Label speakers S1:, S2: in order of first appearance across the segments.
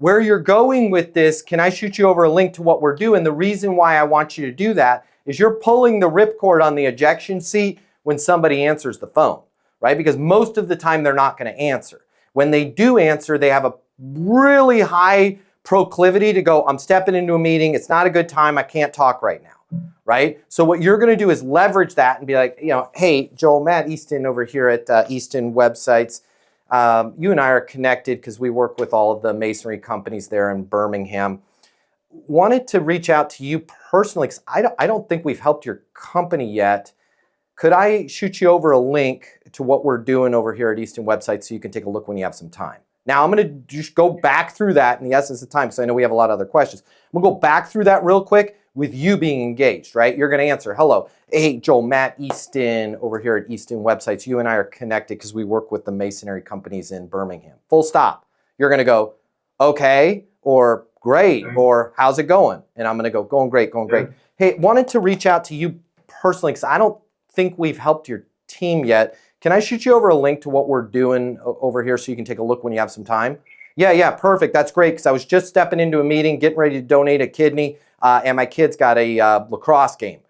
S1: where you're going with this, can I shoot you over a link to what we're doing? The reason why I want you to do that is you're pulling the ripcord on the ejection seat when somebody answers the phone, right? Because most of the time they're not going to answer. When they do answer, they have a really high proclivity to go, I'm stepping into a meeting, it's not a good time, I can't talk right now, right? So what you're going to do is leverage that and be like, hey, Joel, Matt Easton over here at Easton Websites. You and I are connected because we work with all of the masonry companies there in Birmingham. Wanted to reach out to you personally because I don't think we've helped your company yet. Could I shoot you over a link to what we're doing over here at Easton Websites so you can take a look when you have some time? Now, I'm going to just go back through that in the essence of time because I know we have a lot of other questions. I'm going to go back through that real quick with you being engaged, right? You're going to answer, hello, hey, Joel, Matt Easton over here at Easton Websites. You and I are connected because we work with the masonry companies in Birmingham. Full stop. You're going to go, okay, or great, or how's it going? And I'm going to go, going great, going great. Hey, wanted to reach out to you personally because I don't think we've helped your team yet. Can I shoot you over a link to what we're doing over here so you can take a look when you have some time? Yeah, perfect. That's great because I was just stepping into a meeting, getting ready to donate a kidney, and my kid's got a lacrosse game.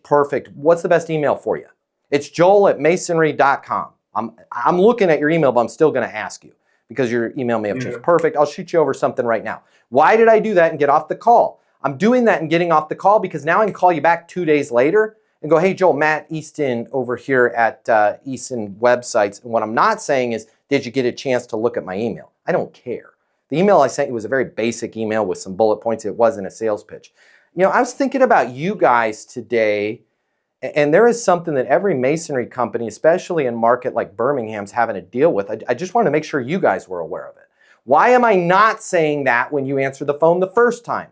S1: Perfect. What's the best email for you? It's joel@masonry.com. I'm looking at your email, but I'm still going to ask you because your email may have changed. Perfect. I'll shoot you over something right now. Why did I do that and get off the call? I'm doing that and getting off the call because now I can call you back 2 days later and go, hey, Joel, Matt Easton over here at Easton Websites. And what I'm not saying is, did you get a chance to look at my email? I don't care. The email I sent you was a very basic email with some bullet points. It wasn't a sales pitch. I was thinking about you guys today, and there is something that every masonry company, especially in a market like Birmingham's, having to deal with. I just want to make sure you guys were aware of it. Why am I not saying that when you answer the phone the first time?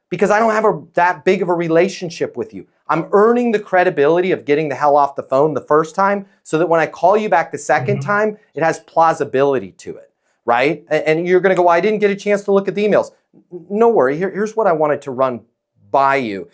S1: Because I don't have that big of a relationship with you. I'm earning the credibility of getting the hell off the phone the first time so that when I call you back the second time, it has plausibility to it, right? And you're going to go, well, I didn't get a chance to look at the emails. No worry. Here's what I wanted to run by you.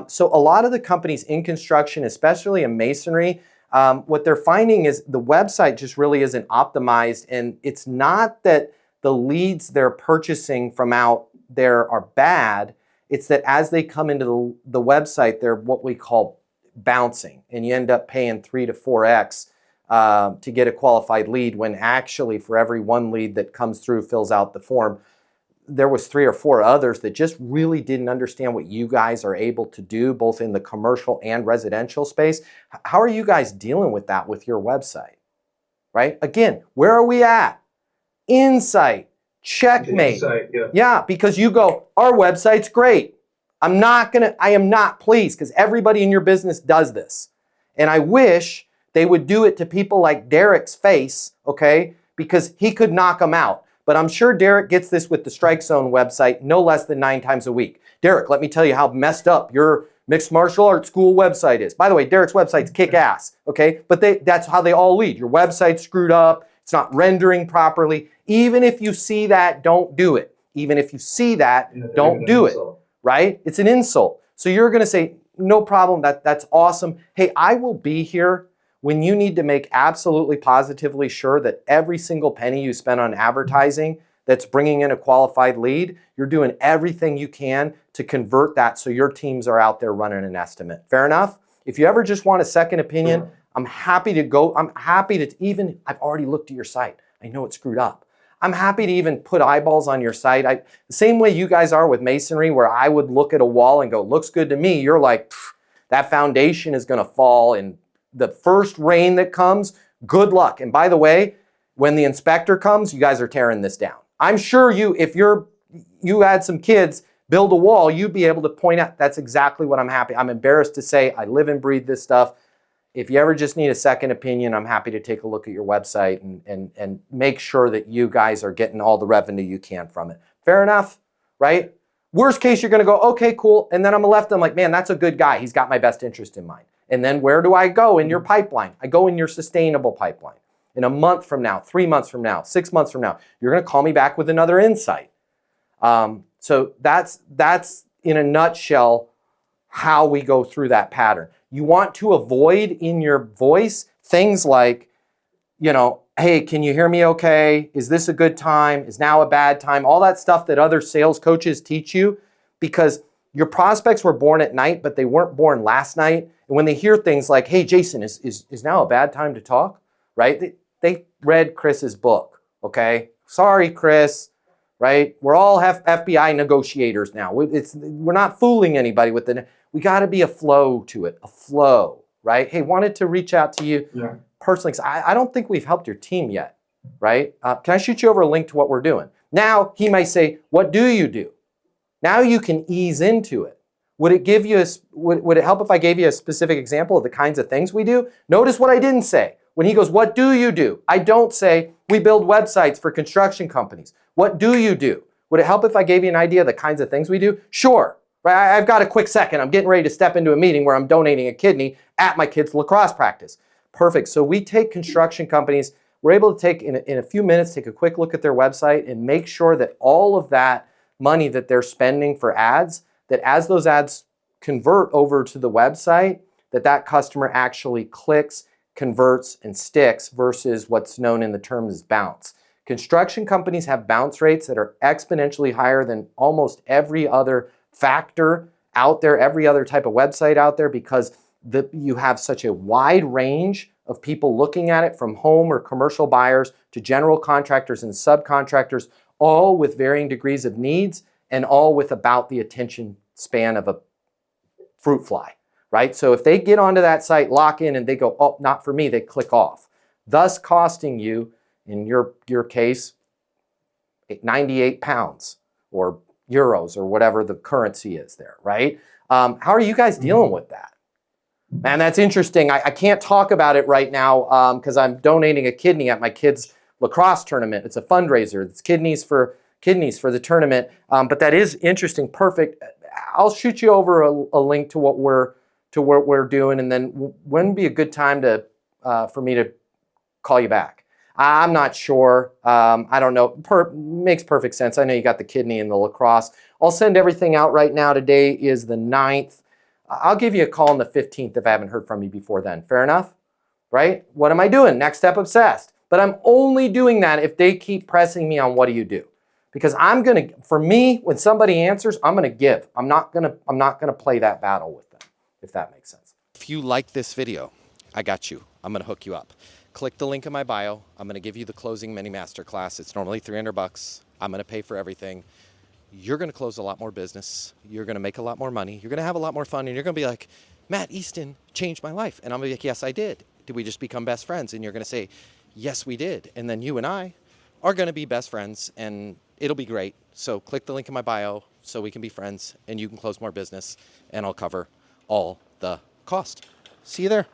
S1: So a lot of the companies in construction, especially in masonry, what they're finding is the website just really isn't optimized. And it's not that the leads they're purchasing from out there are bad. It's that as they come into the website, they're what we call bouncing. And you end up paying 3 to 4x to get a qualified lead when actually for every one lead that comes through, fills out the form, there was 3 or 4 others that just really didn't understand what you guys are able to do, both in the commercial and residential space. How are you guys dealing with that with your website, right? Again, where are we at? Insight. Checkmate. Yeah, because you go, our website's great. I am not pleased because everybody in your business does this. And I wish they would do it to people like Derek's face, okay? Because he could knock them out. But I'm sure Derek gets this with the Strike Zone website no less than 9 times a week. Derek, let me tell you how messed up your mixed martial arts school website is. By the way, Derek's website's kick ass, okay? But that's how they all lead. Your website's screwed up. It's not rendering properly. Even if you see that, don't do it. Even if you see that, don't do it, right? It's an insult. So you're going to say, no problem, that's awesome. Hey, I will be here when you need to make absolutely positively sure that every single penny you spend on advertising that's bringing in a qualified lead, you're doing everything you can to convert that so your teams are out there running an estimate. Fair enough? If you ever just want a second opinion, I'm happy to go. I've already looked at your site. I know it's screwed up. I'm happy to even put eyeballs on your site. The same way you guys are with masonry, where I would look at a wall and go, looks good to me. You're like, that foundation is going to fall in the first rain that comes. Good luck. And by the way, when the inspector comes, you guys are tearing this down. I'm sure if you had some kids build a wall, you'd be able to point out, that's exactly what I'm embarrassed to say. I live and breathe this stuff. If you ever just need a second opinion, I'm happy to take a look at your website and make sure that you guys are getting all the revenue you can from it. Fair enough, right? Worst case, you're going to go, okay, cool. And then I'm left, I'm like, man, that's a good guy. He's got my best interest in mind. And then where do I go in your pipeline? I go in your sustainable pipeline. In a month from now, 3 months from now, 6 months from now, you're going to call me back with another insight. So that's in a nutshell how we go through that pattern. You want to avoid in your voice things like, hey, can you hear me okay? Is this a good time? Is now a bad time? All that stuff that other sales coaches teach you, because your prospects were born at night, but they weren't born last night. And when they hear things like, hey, Jason, is now a bad time to talk, right? They read Chris's book, okay? Sorry, Chris, right? We're all FBI negotiators now. We're not fooling anybody with it. We got to be a flow to it, a flow, right? Hey, wanted to reach out to you personally, because I don't think we've helped your team yet, right? Can I shoot you over a link to what we're doing? Now, he might say, what do you do? Now you can ease into it. Would it give you would it help if I gave you a specific example of the kinds of things we do? Notice what I didn't say. When he goes, what do you do? I don't say, we build websites for construction companies. What do you do? Would it help if I gave you an idea of the kinds of things we do? Sure. Right? I've got a quick second. I'm getting ready to step into a meeting where I'm donating a kidney at my kid's lacrosse practice. Perfect. So we take construction companies. We're able to take, in a few minutes, take a quick look at their website and make sure that all of that money that they're spending for ads, that as those ads convert over to the website, that customer actually clicks, converts, and sticks versus what's known in the term as bounce. Construction companies have bounce rates that are exponentially higher than almost every other factor out there, every other type of website out there, because you have such a wide range of people looking at it, from home or commercial buyers to general contractors and subcontractors, all with varying degrees of needs and all with about the attention span of a fruit fly, right? So if they get onto that site, lock in, and they go, oh, not for me, they click off, thus costing you, in your case, 98 pounds or euros or whatever the currency is there, right? How are you guys dealing with that? And that's interesting. I can't talk about it right now because I'm donating a kidney at my kid's lacrosse tournament. It's a fundraiser. It's kidneys for the tournament. But that is interesting. Perfect. I'll shoot you over a link to what we're doing, and then when would be a good time for me to call you back? I'm not sure. I don't know. Makes perfect sense. I know you got the kidney and the lacrosse. I'll send everything out right now. Today is the 9th. I'll give you a call on the 15th if I haven't heard from you before then. Fair enough? Right? What am I doing? Next Step Obsessed. But I'm only doing that if they keep pressing me on what do you do. Because for me, when somebody answers, I'm gonna give. I'm not gonna play that battle with them, if that makes sense. If you like this video, I got you. I'm gonna hook you up. Click the link in my bio. I'm gonna give you the closing mini masterclass. It's normally $300. I'm gonna pay for everything. You're going to close a lot more business. You're going to make a lot more money. You're going to have a lot more fun. And you're going to be like, Matt Easton changed my life. And I'm going to be like, yes, I did. Did we just become best friends? And you're going to say, yes, we did. And then you and I are going to be best friends, and it'll be great. So click the link in my bio so we can be friends and you can close more business, and I'll cover all the cost. See you there.